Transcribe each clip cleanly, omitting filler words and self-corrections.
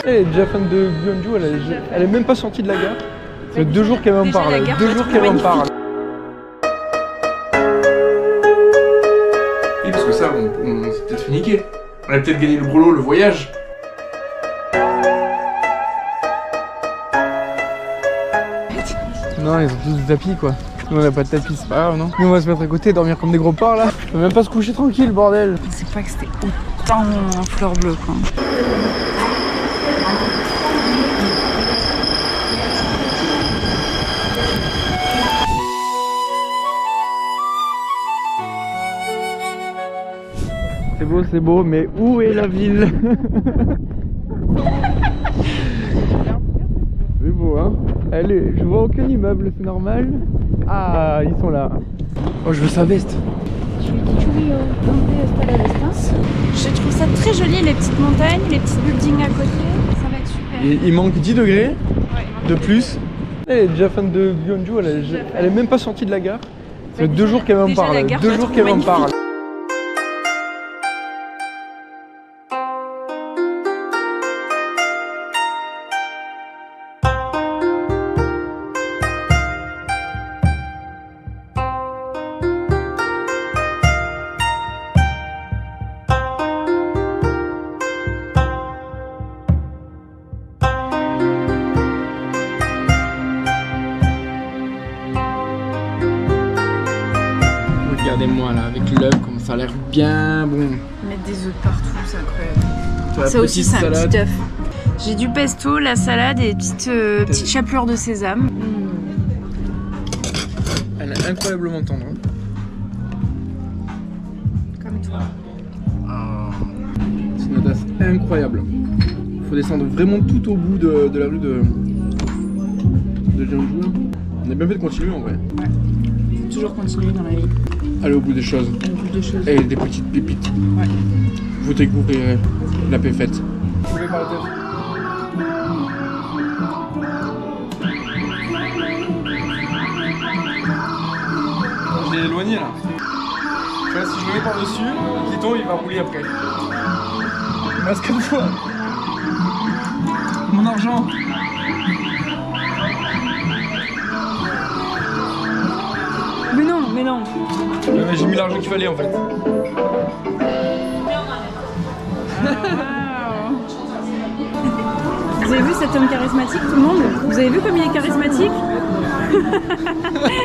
Elle est déjà fan de Byungju, elle est même pas sortie de la gare. Ça fait 2 jours qu'elle m'en parle. 2 jours qu'elle m'en parle. Oui, parce que ça, on s'est peut-être fait niquer. On a peut-être gagné le brûlot, le voyage. Non, ils ont tous du tapis quoi. Nous on a pas de tapis, c'est pas grave non. Nous on va se mettre à côté, dormir comme des gros porcs là. On va même pas se coucher tranquille bordel. Je pensais pas que c'était autant en fleur bleue quoi. C'est beau, mais où est la ville? C'est beau hein. Allez, je vois aucun immeuble, c'est normal. Ah, ils sont là. Oh, je veux sa veste. Je trouve ça très joli, les petites montagnes, les petits buildings à côté. Ça va être super. Et il manque 10 degrés de plus. Elle est déjà fan de Byungju, elle est même pas sortie de la gare. Ça fait 2 jours qu'elle m'en parle. 2 jours qu'elle m'en parle. Regardez-moi là, avec l'œuf, comme ça a l'air bien bon. Mettre des œufs partout, c'est incroyable. Ça aussi, c'est un petit œuf. J'ai du pesto, la salade et petites chapelures de sésame. Elle est incroyablement tendre. Comme toi. C'est une tasse incroyable. Il faut descendre vraiment tout au bout de la rue de Byungju. On a bien fait de continuer en vrai. Ouais. Faut toujours continuer dans la vie. Aller au bout des choses. Et des petites pépites. Ouais. Vous découvrirez la paix faite. Je l'ai éloigné là. Tu vois, si je le mets par-dessus, le piton il va rouler après. Il me reste 4 fois. Mon argent. Mais non, mais non. Ouais, mais j'ai mis l'argent qu'il fallait en fait. Vous avez vu cet homme charismatique, tout le monde? Vous avez vu comme il est charismatique?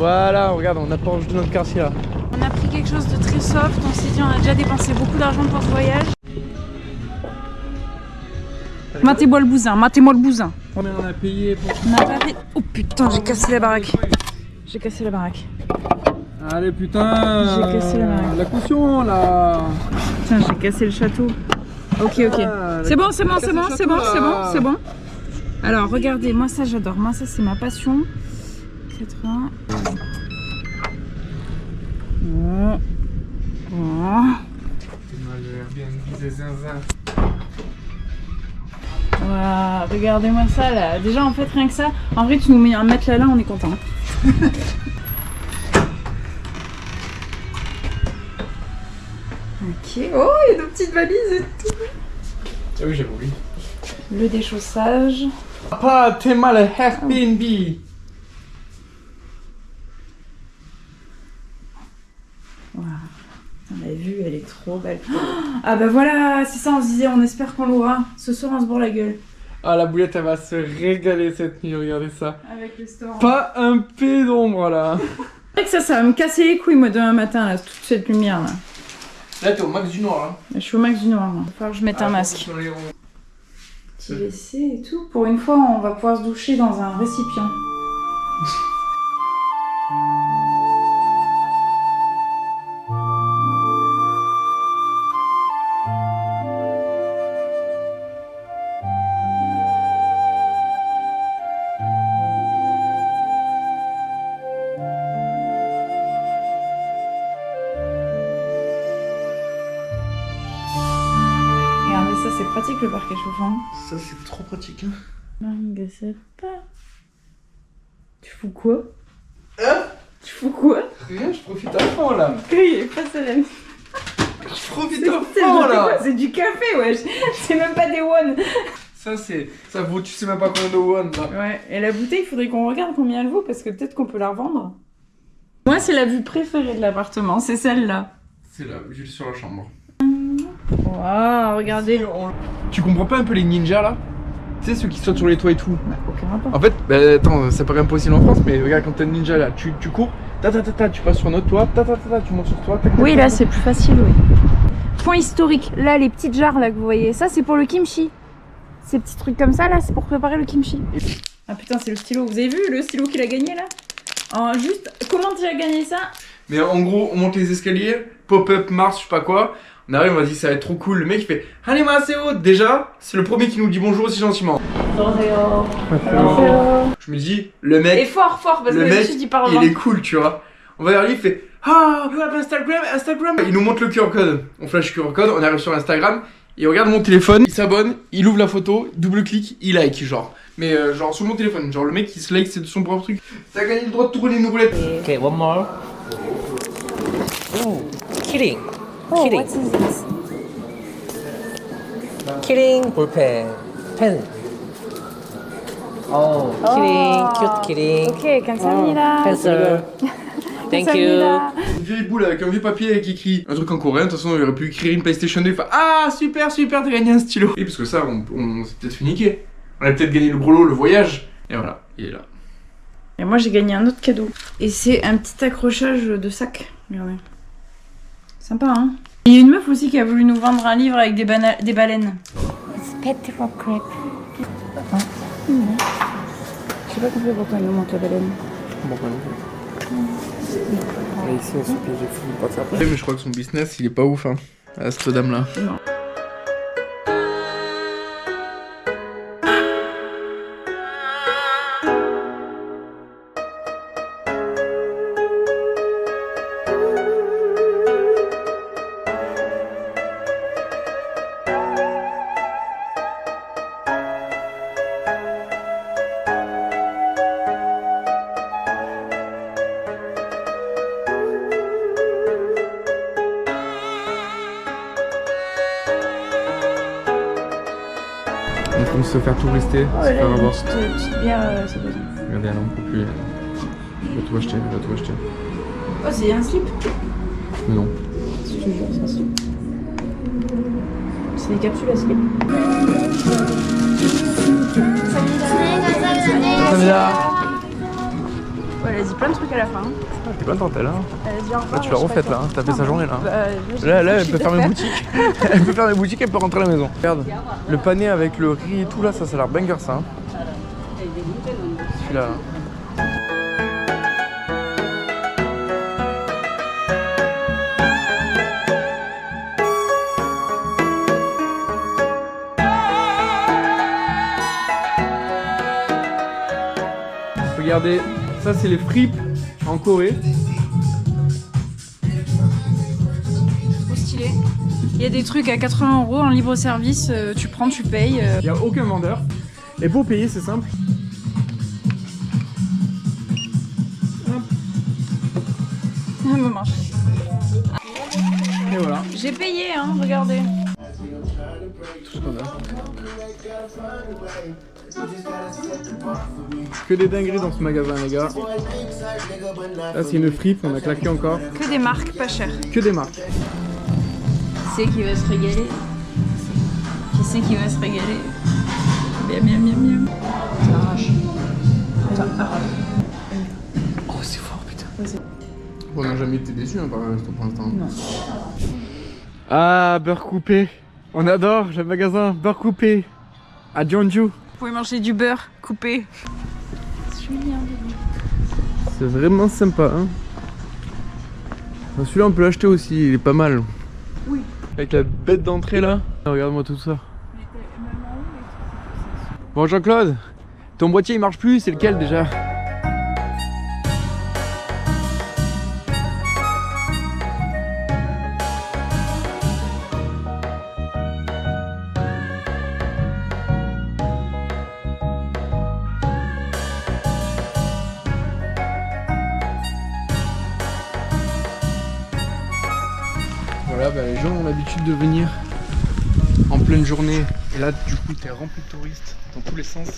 Voilà, regarde, on a pas enlevé notre quartier là. On a pris quelque chose de très soft, on s'est dit on a déjà dépensé beaucoup d'argent pour ce voyage. Matez-moi le bousin, matez-moi le bousin. Combien on a payé pour... On a pas payé... Oh putain, j'ai cassé la baraque. J'ai cassé la baraque. Allez putain. J'ai cassé la baraque. La caution là. Putain, j'ai cassé le château. Ok, ok. C'est bon, c'est bon, c'est bon, c'est bon, c'est bon, c'est bon. Alors, regardez, moi ça j'adore. Moi ça c'est ma passion. 80. Oh. Oh. Voilà, regardez-moi ça là. Déjà en fait rien que ça. En vrai tu nous mets un matelas là, on est content. Ok. Oh, il y a nos petites valises et tout. Ah oui, j'avais oublié. Le déchaussage. Papa, t'es mal à Airbnb. Voilà. On l'a vue, elle est trop belle. Ah bah voilà, c'est ça, on se disait, on espère qu'on l'aura. Ce soir, on se bourre la gueule. Ah, la boulette, elle va se régaler cette nuit, regardez ça. Avec le store. Pas un P d'ombre là. C'est vrai que ça va me casser les couilles, moi, demain matin, là, toute cette lumière là. Là, t'es au max du noir. Hein. Je suis au max du noir. Il va falloir que je mette un masque. Petit WC et tout. Pour une fois, on va pouvoir se doucher dans un récipient. Ça c'est pratique le parquet chauffant. Ça c'est trop pratique. Hein. Langue, c'est pas. Tu fous quoi? Hein? Tu fous quoi? Rien, je profite à fond là. Il passe à la... Je profite à fond là. C'est du café, wesh. C'est même pas des one. Ça vaut, tu sais même pas combien de won là. Ouais, et la bouteille, il faudrait qu'on regarde combien elle vaut parce que peut-être qu'on peut la revendre. Moi, c'est la vue préférée de l'appartement, c'est celle-là. C'est la vue sur la chambre. Waouh, regardez. Tu comprends pas un peu les ninjas là? Tu sais, ceux qui sautent sur les toits et tout. Bah, aucun rapport. En fait, bah, attends, ça paraît impossible en France, mais regarde quand t'es un ninja là, tu cours, tu passes sur un autre toit, tu montes sur toi. Oui, là, c'est plus facile, oui. Point historique, là, les petites jarres là que vous voyez, ça c'est pour le kimchi. Ces petits trucs comme ça là, c'est pour préparer le kimchi. Ah putain, c'est le stylo. Vous avez vu le stylo qu'il a gagné là? Juste, comment tu as gagné ça? Mais en gros, on monte les escaliers, pop-up, Mars, je sais pas quoi. On arrive, on va dire ça va être trop cool. Le mec il fait Annyeonghaseyo. Déjà, c'est le premier qui nous dit bonjour aussi gentiment. Je me dis, le mec. Et fort, parce que d'habitude il parle. Il est cool, tu vois. On va vers lui, il fait Ah, you have Instagram. Il nous montre le QR code. On flash le QR code, on arrive sur Instagram. Il regarde mon téléphone, il s'abonne, il ouvre la photo, double-clic, il like, genre. Mais genre sur mon téléphone, genre le mec il se like, c'est de son propre truc. T'as gagné le droit de tourner une roulette. Okay, one more. Ooh, kidding. Kidding. What is this? Kidding bullpen pen. Oh, kidding, cute kidding. Ok, 감사합니다. Pencil. Thank you. Une vieille boule avec un vieux papier avec écrit un truc en coréen, de toute façon il aurait pu écrire une PlayStation 2 et faire Ah super, t'as gagné un stylo. Oui, parce que ça, on s'est peut-être fait niquer. On a peut-être gagné le brolo, le voyage. Et voilà, il est là. Et moi j'ai gagné un autre cadeau. Et c'est un petit accrochage de sac. Regardez. Sympa, hein? Il y a une meuf aussi qui a voulu nous vendre un livre avec des baleines. Spectral crepe. J'ai pas compris pourquoi il nous manque la baleine. Bon, pas non plus. Et ici on se piège fou, pas ça après. Mais je crois que son business il est pas ouf, hein, à cette dame là. Non. On se faire tout rester, Oh, se là, faire avoir. une petite bière, c'est pas ça. Regardez, elle en peut plus. Elle va tout acheter, Oh, c'est un slip? Mais non. Je te jure, c'est un slip. C'est des capsules à slip. Ouais, elle a dit plein de trucs à la fin. T'es plein de dentelle, hein. Elle a dit au revoir. Là, tu l'as je sais refaite pas là, quoi. hein. T'as fait sa journée là. Là, Elle peut faire mes boutiques. Elle peut faire mes boutiques, elle peut rentrer à la maison. Regarde, le panier avec le riz et tout là, ça a l'air banger ça. Hein. Celui-là. Là. Regardez, ça c'est les fripes en Corée. Trop stylé. Il y a des trucs à 80 € en libre service, tu prends, tu payes. Il n'y a aucun vendeur. Et pour payer, c'est simple. Elle me mange. Et voilà. J'ai payé, hein, regardez. Tout ce qu'on a. Que des dingueries dans ce magasin, les gars. Là, c'est une fripe, on a claqué encore. Que des marques pas chères. Que des marques. Qui c'est qui va se régaler? Qui c'est qui va se régaler? Miam, miam, miam, miam. Ça arrache. Ça arrache. Oh, c'est fort, putain. On n'a jamais été déçus hein, par resto pour l'instant. Non. Ah, beurre coupé. On adore le magasin beurre coupé à Jeonju. Vous pouvez manger du beurre coupé. C'est vraiment sympa. Hein. Celui-là, on peut l'acheter aussi, il est pas mal. Oui. Avec la bête d'entrée là. Regarde-moi tout ça. Bon, Jean-Claude, ton boîtier il marche plus, c'est lequel déjà? Voilà, bah, les gens ont l'habitude de venir en pleine journée et là du coup t'es rempli de touristes dans tous les sens.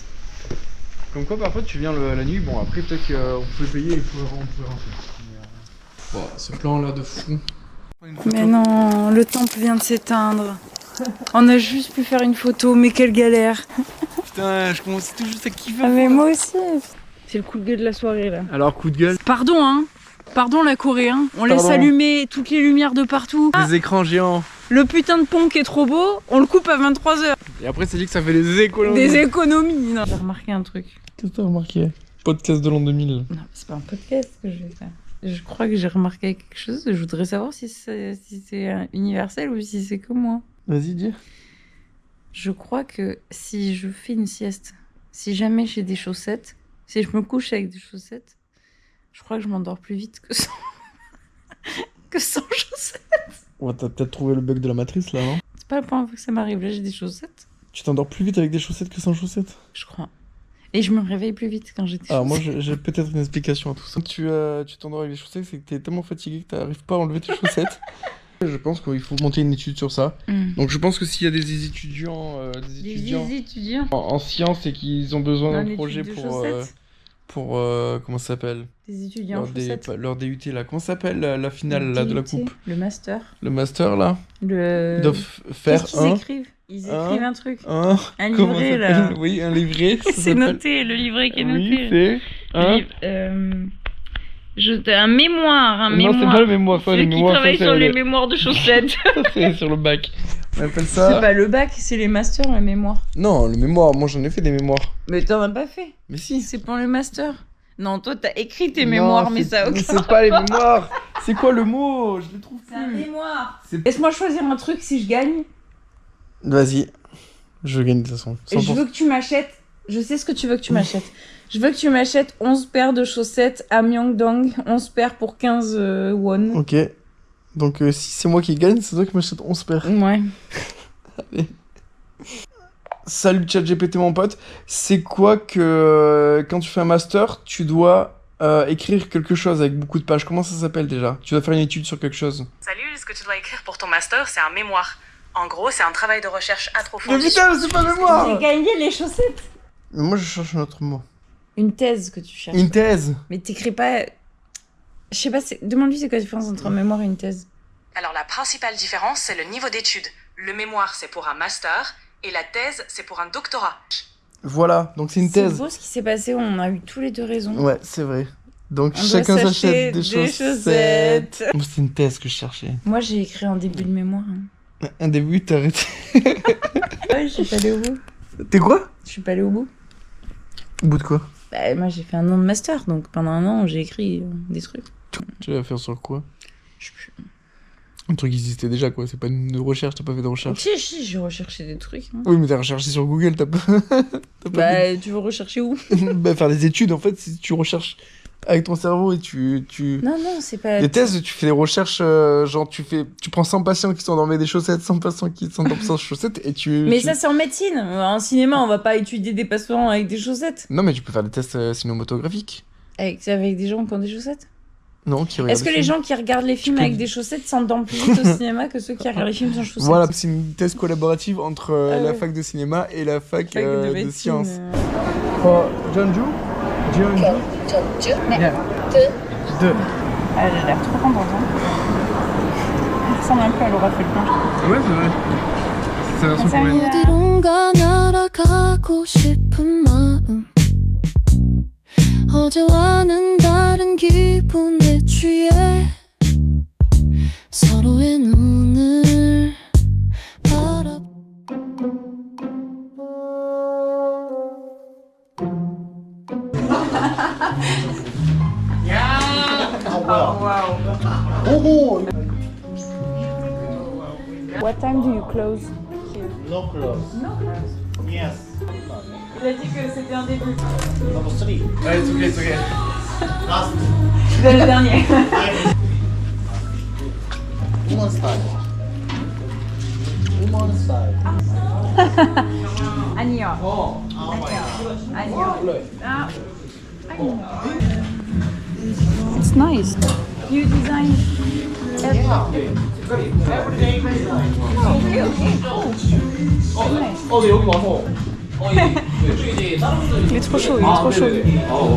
Comme quoi parfois tu viens la nuit, bon après peut-être qu'on peut payer et on peut rentrer. Bon, ce plan là de fou. Mais non, le temple vient de s'éteindre. On a juste pu faire une photo, mais quelle galère. Putain, je commençais tout juste à kiffer. Ah mais moi aussi. C'est le coup de gueule de la soirée là. Alors coup de gueule. Pardon hein. Pardon la Corée hein. On Pardon. laisse allumer toutes les lumières de partout. Des écrans géants. Le putain de pont qui est trop beau, on le coupe à 23h. Et après c'est dit que ça fait des économies. Des économies. Non. J'ai remarqué un truc. Qu'est-ce que t'as remarqué? Podcast de l'an 2000. Non, c'est pas un podcast que je vais faire. Je crois que j'ai remarqué quelque chose. Je voudrais savoir si c'est universel ou si c'est que moi. Vas-y, dis. Je crois que si je fais une sieste, si jamais j'ai des chaussettes, si je me couche avec des chaussettes, je crois que je m'endors plus vite que sans, que sans chaussettes. Ouais, t'as peut-être trouvé le bug de la matrice là, non? C'est pas la première fois que ça m'arrive. Là, j'ai des chaussettes. Tu t'endors plus vite avec des chaussettes que sans chaussettes? Je crois. Et je me réveille plus vite quand j'ai des chaussettes. Alors moi j'ai peut-être une explication à tout ça. Tu t'endors avec des chaussettes, c'est que t'es tellement fatigué que t'arrives pas à enlever tes chaussettes. Je pense qu'il faut monter une étude sur ça. Donc je pense que s'il y a des étudiants, en sciences et qu'ils ont besoin d'un projet pour comment ça s'appelle? Des étudiants en chaussettes. Leur DUT là, comment ça s'appelle la finale là, de la coupe? Le master. Le master là. Ils doivent faire Qu'est-ce qu'ils écrivent? Ils écrivent un truc. Un livret là. Oui, un livret. C'est noté, le livret qui est noté. Oui, c'est un mémoire. Non, c'est pas le mémoire. Ceux qui travaillent sur les mémoires de chaussettes. C'est sur le bac. On appelle ça. C'est pas le bac, c'est les masters, les mémoires. Non, le mémoire. Moi, j'en ai fait des mémoires. Mais t'en as pas fait. Mais si. C'est pour le master. Non, toi, t'as écrit tes mémoires, mais ça a aucun. C'est pas les mémoires. C'est quoi le mot? Je le trouve plus. C'est un mémoire. C'est- Laisse-moi choisir un truc si je gagne. Vas-y. Je gagne de toute façon. Et je veux que tu m'achètes. Je sais ce que tu veux que tu m'achètes. Je veux que tu m'achètes 11 paires de chaussettes à Myeongdong. 11 paires pour 15 won. Ok. Donc si c'est moi qui gagne, c'est toi qui m'achètes 11 paires. Ouais. Allez. Salut ChatGPT mon pote. C'est quoi que quand tu fais un master, tu dois écrire quelque chose avec beaucoup de pages? Comment ça s'appelle déjà? Tu dois faire une étude sur quelque chose. Salut, ce que tu dois écrire pour ton master, c'est un mémoire. En gros, c'est un travail de recherche Mais approfondi. putain, c'est pas mémoire! J'ai gagné les chaussettes. Mais moi je cherche un autre mot. Une thèse que tu cherches. Une thèse. Mais t'écris pas. Je sais pas, demande-lui c'est quoi la différence entre un mémoire et une thèse. Alors la principale différence, c'est le niveau d'études. Le mémoire, c'est pour un master, et la thèse, c'est pour un doctorat. Voilà, donc c'est une thèse. C'est beau ce qui s'est passé, on a eu tous les deux raison. Ouais, c'est vrai. Donc On doit chacun s'acheter s'achète des des chaussettes. chaussettes. Moi, c'est une thèse que je cherchais. Moi j'ai écrit en début de mémoire. Un début, t'as arrêté. Ouais, je suis pas allée au bout. T'es quoi? Je suis pas allée au bout. Au bout de quoi? Bah, moi j'ai fait un an de master, donc pendant un an j'ai écrit des trucs. Tu vas faire sur quoi? Je sais plus. Un truc qui existait déjà quoi, c'est pas une recherche, t'as pas fait de recherche. Si, j'ai recherché des trucs. Hein. Oui mais t'as recherché sur Google, t'as pas... t'as pas Bah, tu veux rechercher où? bah faire des études en fait, si tu recherches avec ton cerveau et tu... Non, c'est pas... Les thèses, tu fais des recherches, genre tu prends 100 patients qui s'endorment avec des chaussettes, 100 patients qui s'endorment sans chaussettes et tu... Mais ça c'est en médecine. En cinéma on va pas étudier des patients avec des chaussettes. Non mais tu peux faire des tests cinématographiques. Avec des gens qui ont des chaussettes. Non, qui regardent Est-ce que des les films. gens qui regardent les films peux- avec des chaussettes s'endorment plus vite au cinéma que ceux qui regardent les films sans chaussettes? Voilà, c'est une thèse collaborative entre la ouais. fac de cinéma et la fac, Fac de médecine, sciences. Jeonju? Jeonju? Yeah. Deux. Ah, elle a l'air trop contente. Hein. Elle ressemble un peu à Laura Felpin. Ouais, c'est vrai. C'est la version coréenne. 어디론가 날아가고 싶은 마음 어제와는 다른 기분에 취해 서로의 눈을 바라 What time do you close? No close. No close. Yes. Il a dit que c'était un début. Number 3. Ouais, it's okay, it's okay. Last. C'est le dernier. Woman style. Woman style. Ania. Oh. Ania. Ah. It's nice. You design. Il est trop chaud, il est trop chaud.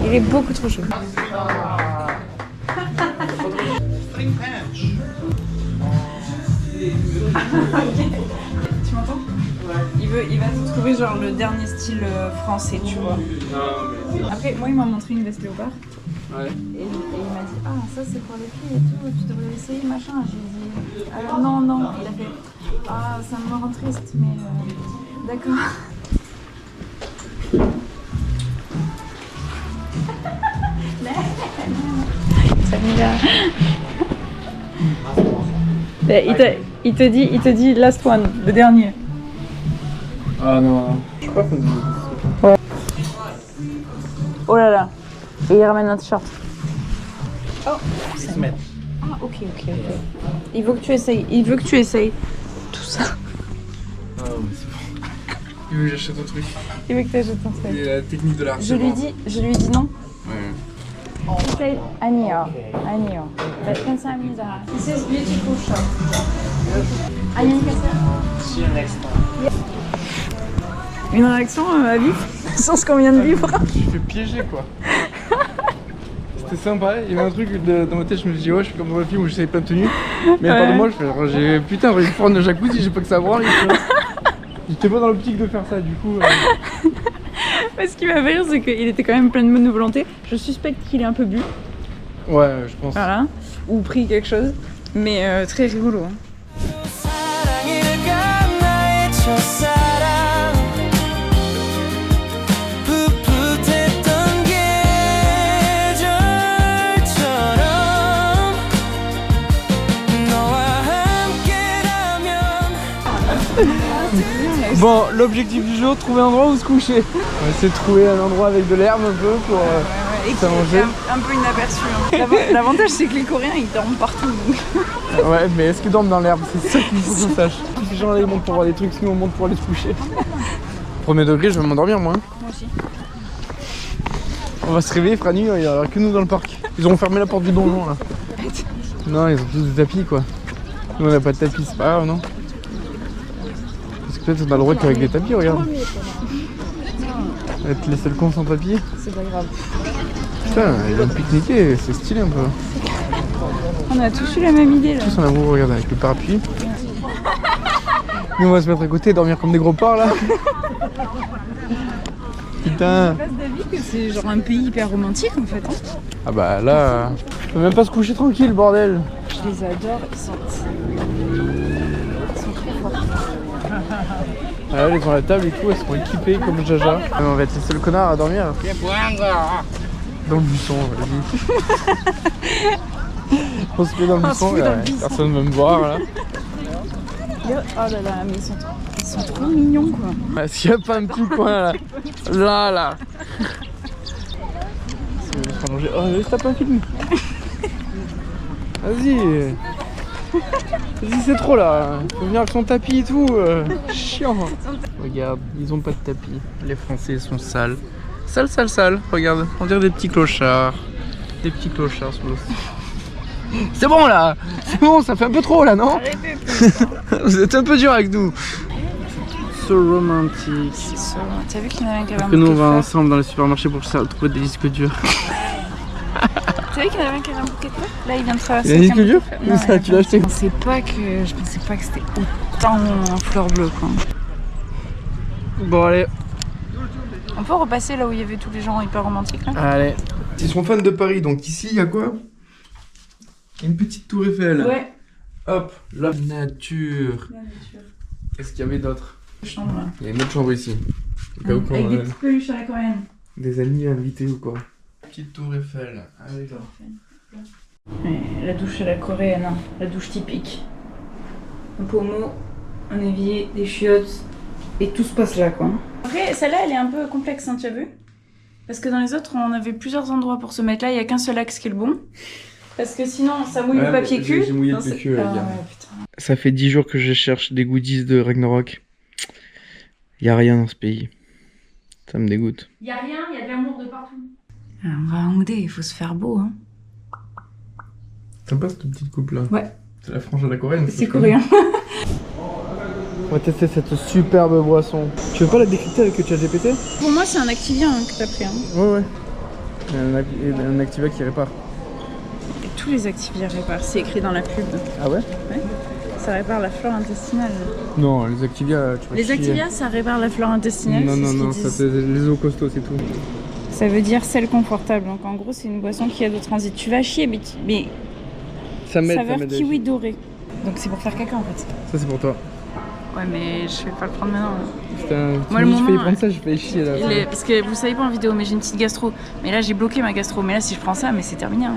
Il est beaucoup trop chaud. Tu m'entends? Il va te trouver genre le dernier style français, tu vois. Après, moi il m'a montré une veste léopard. Ouais. Et il m'a dit, ah ça c'est pour les filles et tout, tu devrais essayer machin. J'ai dit, non, non. Il a fait, ah ça me rend triste, mais d'accord. Il te dit last one, le dernier. Ah non, je suis pas fan de Oh là là. Et il ramène un t-shirt. Oh, Smith. ah ok. Il veut que tu essayes. Tout ça. Ah ouais, c'est bon. Il veut que j'achète un truc. Il veut que tu achètes un truc. Et la technique de l'art. Je lui dis non. Ouais. Say 아니요. But 감사합니다. This is beautiful shop. 안녕히 계세요. See you next time. Une réaction à vif sur ce qu'on vient de vivre. Je me suis fait piéger quoi. C'était sympa, il y avait un truc dans ma tête, je me suis dit ouais je suis comme dans le film où j'essaye plein de tenues. Mais à part de moi je fais j'ai putain j'ai une forme de jacuzzi, j'ai pas que ça à branler. J'étais pas dans l'optique de faire ça du coup. Mais ce qui m'a fait rire c'est qu'il était quand même plein de bonne volonté. Je suspecte qu'il est un peu bu. Ouais je pense. Voilà. Ou pris quelque chose. Mais très rigolo. Hein. Bon, l'objectif du jour, trouver un endroit où se coucher. On va essayer de trouver un endroit avec de l'herbe un peu pour Et s'allonger. un peu inaperçu. Hein. L'avantage c'est que les Coréens ils dorment partout. Donc. Ouais, mais est-ce qu'ils dorment dans l'herbe? C'est ça qu'il faut qu'on sache. Les gens là ils montent pour voir des trucs, nous on monte pour aller se coucher. Premier degré, je vais m'endormir moi. Moi aussi. On va se réveiller, il fera nuit, il n'y aura que nous dans le parc. Ils ont fermé la porte du donjon là. Non, ils ont tous des tapis quoi. Nous on n'a pas de tapis, c'est pas grave non? Parce que peut-être on a le droit qu'avec des tapis, regarde. Être les seuls cons sans tapis. C'est pas grave. Putain, ils ont pique-niqué, c'est stylé un peu. On a tous eu la même idée là. Tous en amour, regarde avec le parapluie. Nous on va se mettre à côté et dormir comme des gros porcs là. Putain. Place d'avis que c'est genre un pays hyper romantique en fait. Hein. Ah bah là, on peut même pas se coucher tranquille bordel. Je les adore, ils sont très forts. Ah là, elles sont à la table et tout, elles sont équipées comme Jaja. On va être les seuls connards à dormir. Dans le buisson, vas-y. On se met dans le buisson, personne va me voir là. Oh là là, mais ils sont trop mignons quoi. Est-ce qu'il n'y a pas un petit coin là? Là. Oh, laisse taper un film. Vas-y. Vas-y, c'est trop là. Faut venir avec son tapis et tout. Chiant. Regarde, ils ont pas de tapis. Les Français sont sales. Sales. Regarde, on dirait des petits clochards. Des petits clochards sous l'eau. C'est bon là. C'est bon, ça fait un peu trop là, non? Vous êtes un peu dur avec nous. So romantique. T'as vu qu'il y en avait un qui avait un Après nous on va bouquet de ensemble dans le supermarché pour trouver des disques durs. fleurs. T'as vu qu'il y en avait un qui avait un bouquet de fleurs? Là il vient de traverser. Il y a un disque dur? Non, Ça, tu l'as acheté? Je pensais pas que c'était autant en fleurs bleues quoi. Bon allez. On peut repasser là où il y avait tous les gens hyper romantiques là? Allez. Ils sont fans de Paris, donc ici il y a quoi? Une petite tour Eiffel. Ouais. Hop, la nature. Qu'est-ce qu'il y avait d'autre? Chambre là. Il y a une autre chambre ici. Au cas où Avec qu'on des a petites peluches à la coréenne. des amis invités ou quoi. Petite tour Eiffel. Allez là. Ouais, la douche à la coréenne, hein. La douche typique. Un pommeau, un évier, des chiottes, et tout se passe là quoi. Après, celle-là elle est un peu complexe, hein, tu as vu? Parce que dans les autres, on avait plusieurs endroits pour se mettre là, il n'y a qu'un seul axe qui est le bon. Parce que sinon, ça mouille le papier cul. J'ai mouillé le Non, papier c'est- cul, Ah, gars. ouais, putain. Ça fait 10 jours que je cherche des goodies de Ragnarok. Y a rien dans ce pays. Ça me dégoûte. Il y a rien, il y a de l'amour de partout. On va à Hongdae, il faut se faire beau, hein. Sympa cette petite coupe là. Ouais. C'est la frange à la coréenne. C'est coréen. On va tester cette superbe boisson. Tu veux pas la décrypter avec le ChatGPT? Pour moi, c'est un Activia hein, que t'as pris. Hein. Ouais. Un Activia qui répare. Et tous les Activia réparent, c'est écrit dans la pub. Ah ouais? Ouais. Ça répare la flore intestinale. Non, les Activia, tu vas Les chier. Activia, ça répare la flore intestinale. Non, c'est non, ce qu'ils non, ça disent. c'est les eaux costauds, c'est tout. Ça veut dire sel confortable. Donc en gros, c'est une boisson qui a de transit. Tu vas chier, mais Ça m'aide, ça saveur m'aide. kiwi doré. Donc c'est pour faire caca en fait. Ça c'est pour toi. Ouais, mais je vais pas le prendre maintenant. Putain, Moi, tu le me dis, je moment, vais prendre ça, je vais chier là. Parce que vous savez pas en vidéo, mais j'ai une petite gastro. Mais là, j'ai bloqué ma gastro. Mais là, si je prends ça, mais c'est terminé. Hein.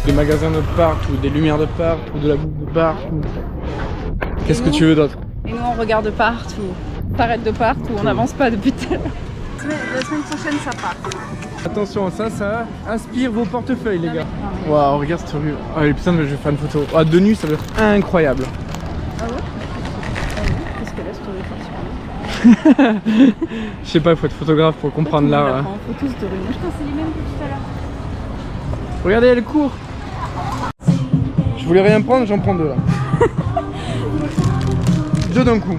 Des magasins de partout, des lumières de partout, de la bouffe de partout. Qu'est-ce que tu veux d'autre? Et nous, on regarde partout. On t'arrête de partout. On n'avance pas depuis tout à l'heure. La semaine prochaine, ça part. Attention, ça inspire vos portefeuilles, les gars. Waouh, regarde cette rue. Ah, putain, mais je vais faire une photo. Ah, de nuit, ça va être incroyable. Ah ouais? Qu'est-ce que là, cette story? Je sais pas, il faut être photographe pour comprendre l'art. On prend en photo cette rue. Moi, je pense que c'est les mêmes que tout à l'heure. Regardez, elle court. Je voulais rien prendre, j'en prends deux là. Deux d'un coup.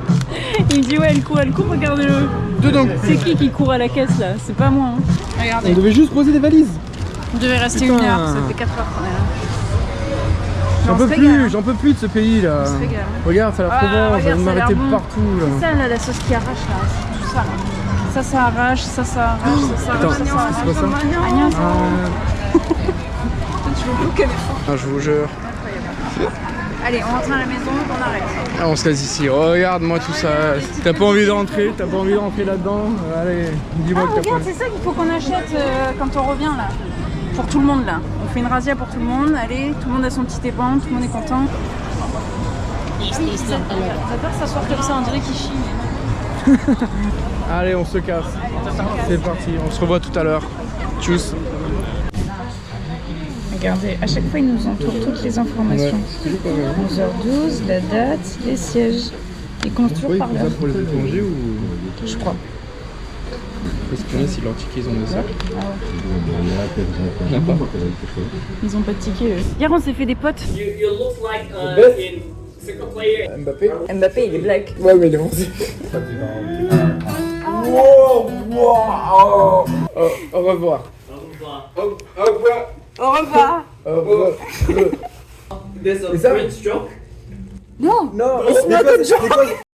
Il me dit ouais, elle court, regardez-le. Deux d'un coup. C'est qui court à la caisse là? C'est pas moi. Hein. Regardez. On devait juste poser des valises. On devait rester Putain. 1 heure, ça fait 4 heures qu'on est là. J'en peux plus, j'en peux plus de ce pays là. On se régale. Regarde, ça a l'air trop bon, ça regarde, va ça a m'arrêter l'air bon. partout là. C'est ça là, la sauce qui arrache là, c'est tout ça. Ça arrache, ça arrache, ça Attends, arrache. c'est quoi ça? Agnès, Ah, tu veux bloquer les je vous jure. Allez, on rentre à la maison, on arrête. Ah, on se laisse ici. Regarde-moi tout ça. T'as pas envie de rentrer? T'as pas envie de rentrer là-dedans? Allez, dis-moi que t'as pas Regarde, envie. c'est ça qu'il faut qu'on achète quand on revient là. Pour tout le monde là. On fait une razzia pour tout le monde. Allez, tout le monde a son petit épan, tout le monde est content. J'adore s'asseoir comme ça, on dirait qu'il chie. Allez, on se casse. C'est parti, on se revoit tout à l'heure. Tchuss. Regardez, à chaque fois il nous entoure toutes les informations. 11h12, la date, les sièges. Il compte toujours par l'heure. Pour les étrangers ou... Je crois. Parce que si leur ticket ils ont de ça. Ils ont pas de ticket eux. Hier on s'est fait des potes. Mbappé? Mbappé il est black. Ouais, mais il est français. Au revoir. Au revoir. Au revoir. There's a French joke. Non. Non, it's not a joke.